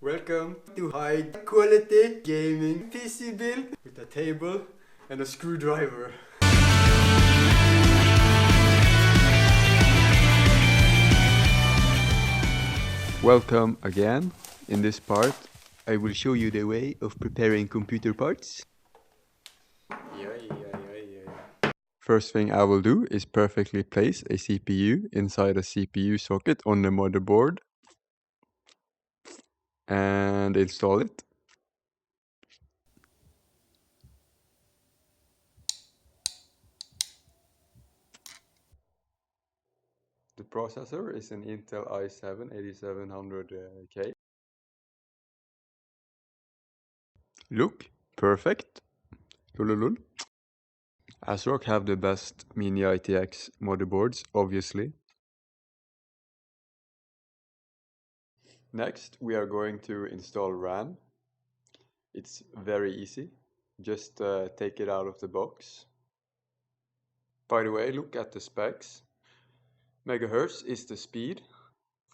Welcome to high quality gaming PC build with a table and a screwdriver. Welcome again. In this part, I will show you the way of preparing computer parts. First thing I will do is perfectly place a CPU inside a CPU socket on the motherboard and install it. The processor is an Intel i7 8700K. Look, perfect. Lululul. ASRock have the best mini ITX motherboards, obviously. Next, we are going to install RAM. It's very easy. Just take it out of the box. By the way, look at the specs. Megahertz is the speed.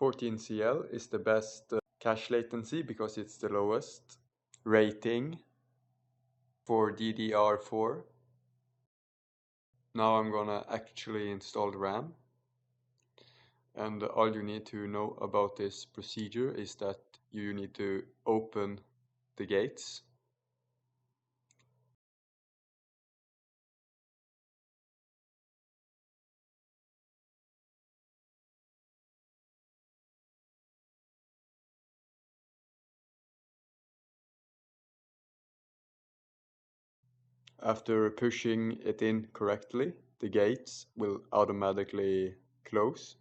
14CL is the best cache latency because it's the lowest. Rating for DDR4. Now I'm gonna actually install the RAM. And all you need to know about this procedure is that you need to open the gates. After pushing it in correctly, the gates will automatically close.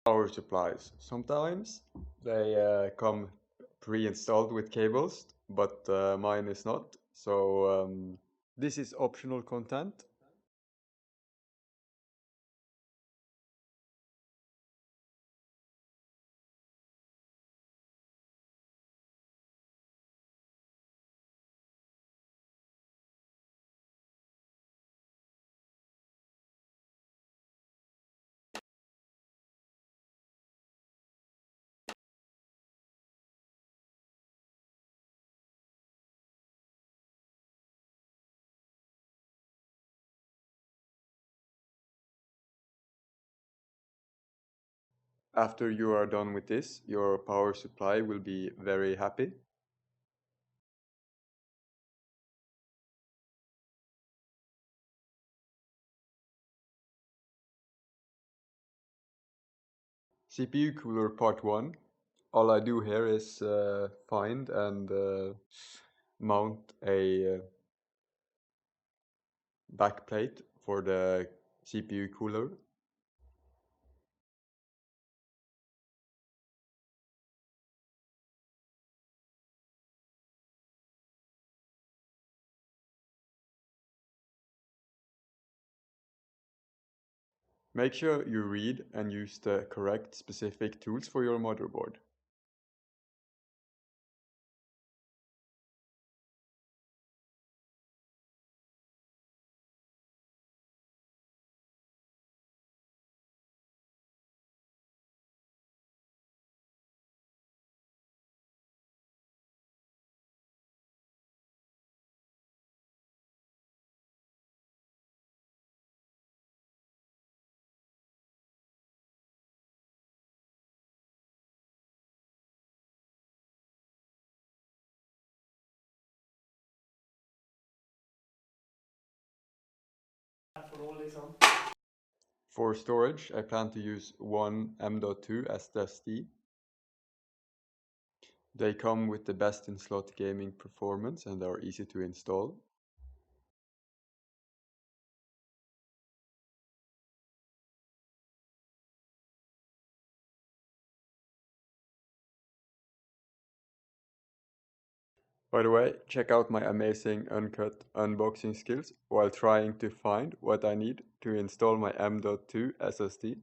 Power supplies. Sometimes they come pre-installed with cables, but mine is not. So this is optional content. After you are done with this, your power supply will be very happy. CPU cooler part 1. All I do here is find and mount a backplate for the CPU cooler. Make sure you read and use the correct specific tools for your motherboard. For storage, I plan to use one M.2 SSD. They come with the best in slot gaming performance and are easy to install. By the way, check out my amazing uncut unboxing skills while trying to find what I need to install my M.2 SSD.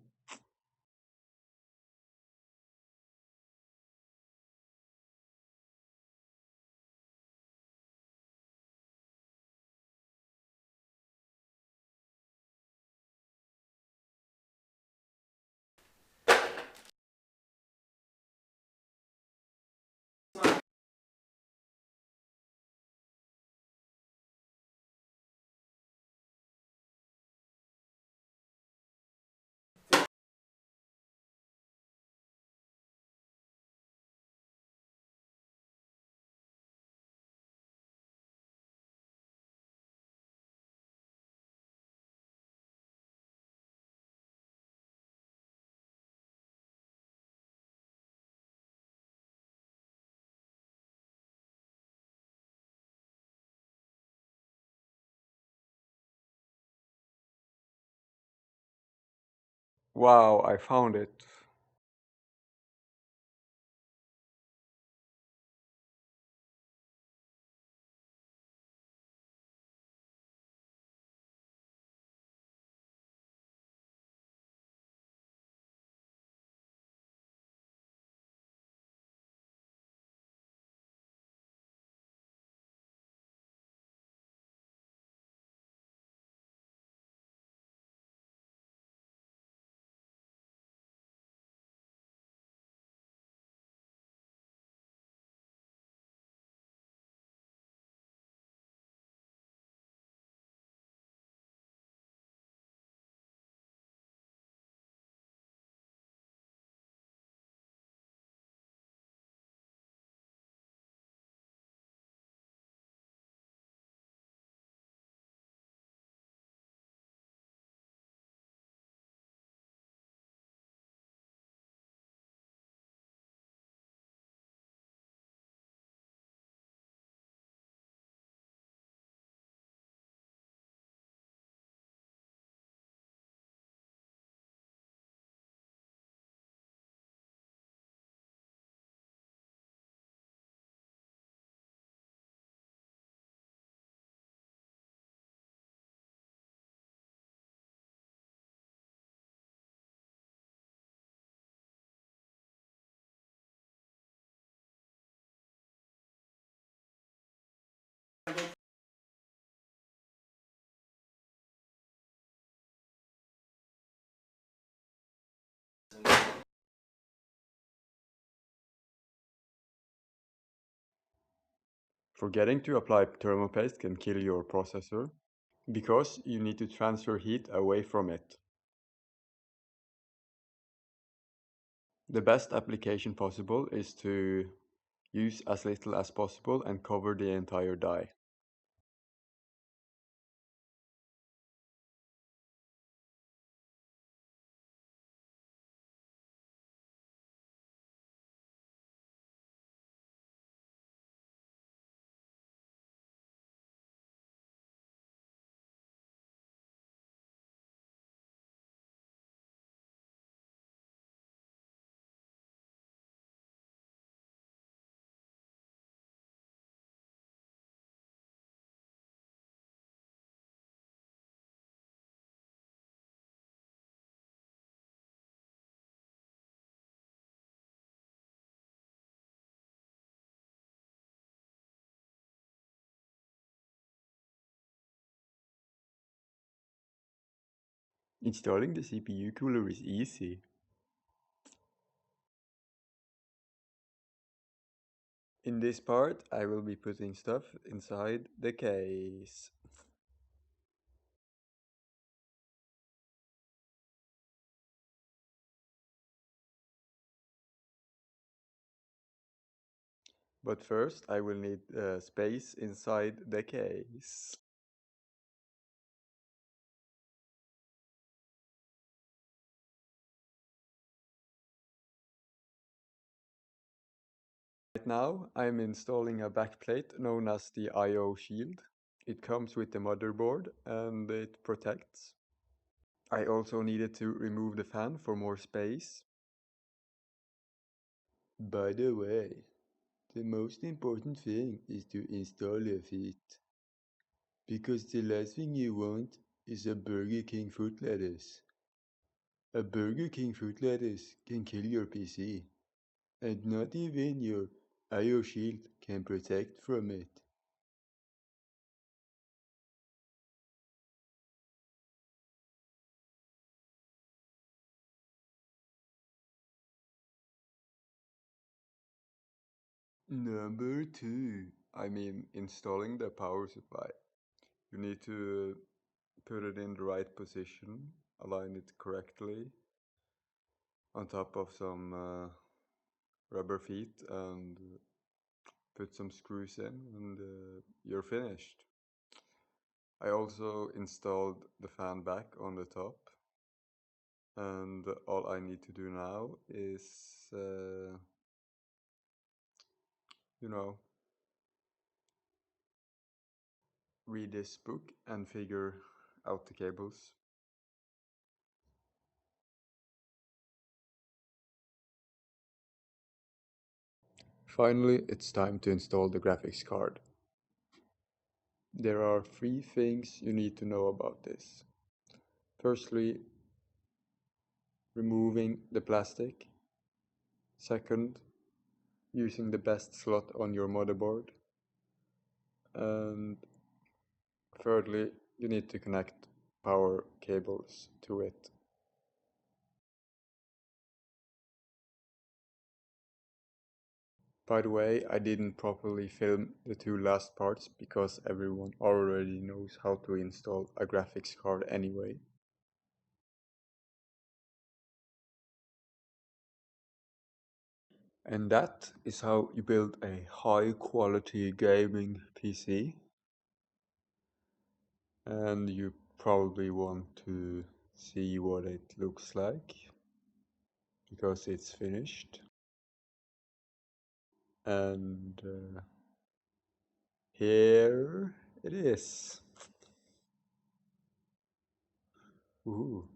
Wow, I found it. Forgetting to apply thermal paste can kill your processor because you need to transfer heat away from it. The best application possible is to use as little as possible and cover the entire die. Installing the CPU cooler is easy. In this part, I will be putting stuff inside the case. But first, I will need space inside the case. Right now, I'm installing a backplate known as the I/O shield. It comes with the motherboard and it protects. I also needed to remove the fan for more space. By the way, The most important thing is to install it, because the last thing you want is a Burger King foot lettuce. A Burger King foot lettuce can kill your PC, and not even your IO shield can protect from it. Number two, installing the power supply. You need to put it in the right position, align it correctly on top of some rubber feet, and put some screws in, and you're finished. I also installed the fan back on the top, and all I need to do now is, you know, read this book and figure out the cables. Finally, it's time to install the graphics card. There are three things you need to know about this. Firstly, removing the plastic. Second, using the best slot on your motherboard. And thirdly, you need to connect power cables to it. By the way, I didn't properly film the two last parts because everyone already knows how to install a graphics card anyway. And that is how you build a high quality gaming PC. And you probably want to see what it looks like because it's finished. And here it is. Ooh.